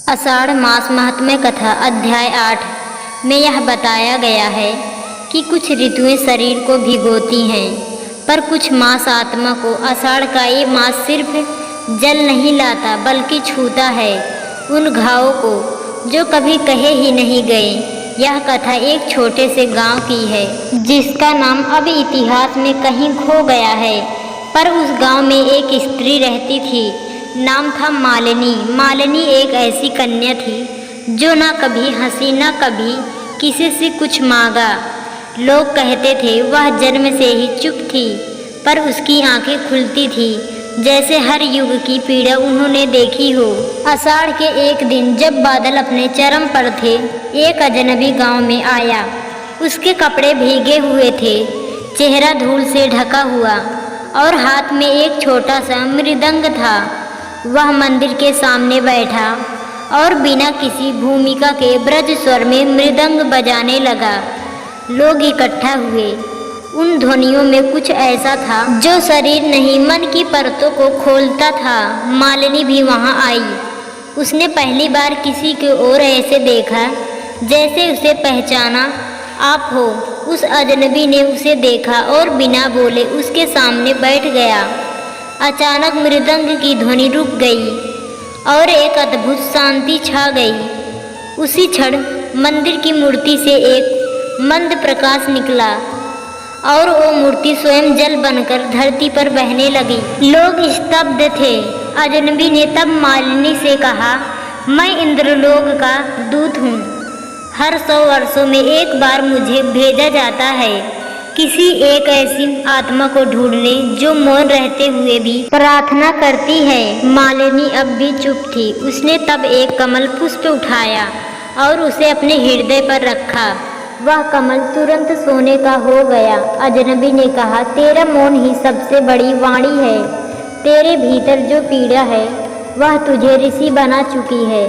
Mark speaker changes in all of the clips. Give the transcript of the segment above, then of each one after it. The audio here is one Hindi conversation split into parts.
Speaker 1: आषाढ़ मास महात्म्य कथा अध्याय 8 में यह बताया गया है कि कुछ ऋतुएं शरीर को भिगोती हैं, पर कुछ मास आत्मा को। आषाढ़ का ये मास सिर्फ जल नहीं लाता बल्कि छूता है उन घावों को जो कभी कहे ही नहीं गए। यह कथा एक छोटे से गांव की है जिसका नाम अब इतिहास में कहीं खो गया है, पर उस गांव में एक स्त्री रहती थी। नाम था मालिनी। मालिनी एक ऐसी कन्या थी जो ना कभी हंसी ना कभी किसी से कुछ मांगा। लोग कहते थे वह जन्म से ही चुप थी, पर उसकी आंखें खुलती थी जैसे हर युग की पीड़ा उन्होंने देखी हो। आषाढ़ के एक दिन जब बादल अपने चरम पर थे, एक अजनबी गांव में आया। उसके कपड़े भीगे हुए थे, चेहरा धूल से ढका हुआ और हाथ में एक छोटा सा मृदंग था। वह मंदिर के सामने बैठा और बिना किसी भूमिका के ब्रज स्वर में मृदंग बजाने लगा। लोग इकट्ठा हुए। उन ध्वनियों में कुछ ऐसा था जो शरीर नहीं मन की परतों को खोलता था। मालिनी भी वहां आई। उसने पहली बार किसी की ओर ऐसे देखा जैसे उसे पहचाना। आप हो? उस अजनबी ने उसे देखा और बिना बोले उसके सामने बैठ गया। अचानक मृदंग की ध्वनि रुक गई और एक अद्भुत शांति छा गई। उसी क्षण मंदिर की मूर्ति से एक मंद प्रकाश निकला और वो मूर्ति स्वयं जल बनकर धरती पर बहने लगी। लोग स्तब्ध थे। अजनबी ने तब मालिनी से कहा, मैं इंद्रलोक का दूत हूँ। हर 100 वर्षों में एक बार मुझे भेजा जाता है किसी एक ऐसी आत्मा को ढूंढने जो मौन रहते हुए भी प्रार्थना करती है। मालिनी अब भी चुप थी। उसने तब एक कमल पुष्प उठाया और उसे अपने हृदय पर रखा। वह कमल तुरंत सोने का हो गया। अजनबी ने कहा, तेरा मौन ही सबसे बड़ी वाणी है। तेरे भीतर जो पीड़ा है वह तुझे ऋषि बना चुकी है।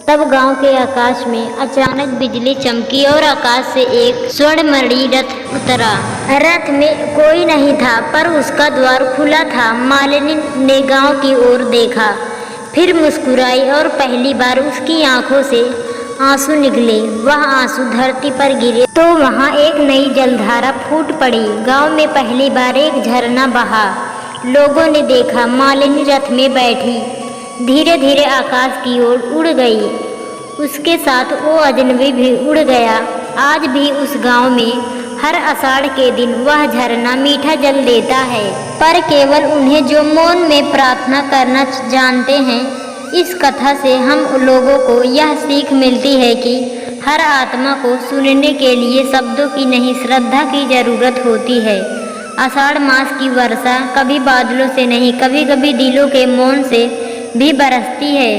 Speaker 1: तब गांव के आकाश में अचानक बिजली चमकी और आकाश से एक स्वर्णमणि रथ उतरा। रथ में कोई नहीं था, पर उसका द्वार खुला था। मालिनी ने गांव की ओर देखा, फिर मुस्कुराई और पहली बार उसकी आंखों से आंसू निकले। वह आंसू धरती पर गिरे तो वहां एक नई जलधारा फूट पड़ी। गांव में पहली बार एक झरना बहा। लोगों ने देखा मालिनी रथ में बैठी धीरे धीरे आकाश की ओर उड़ गई। उसके साथ वो अजनबी भी उड़ गया। आज भी उस गांव में हर आषाढ़ के दिन वह झरना मीठा जल देता है, पर केवल उन्हें जो मौन में प्रार्थना करना जानते हैं। इस कथा से हम लोगों को यह सीख मिलती है कि हर आत्मा को सुनने के लिए शब्दों की नहीं श्रद्धा की जरूरत होती है। आषाढ़ मास की वर्षा कभी बादलों से नहीं, कभी कभी दिलों के मौन से भी बरसती है।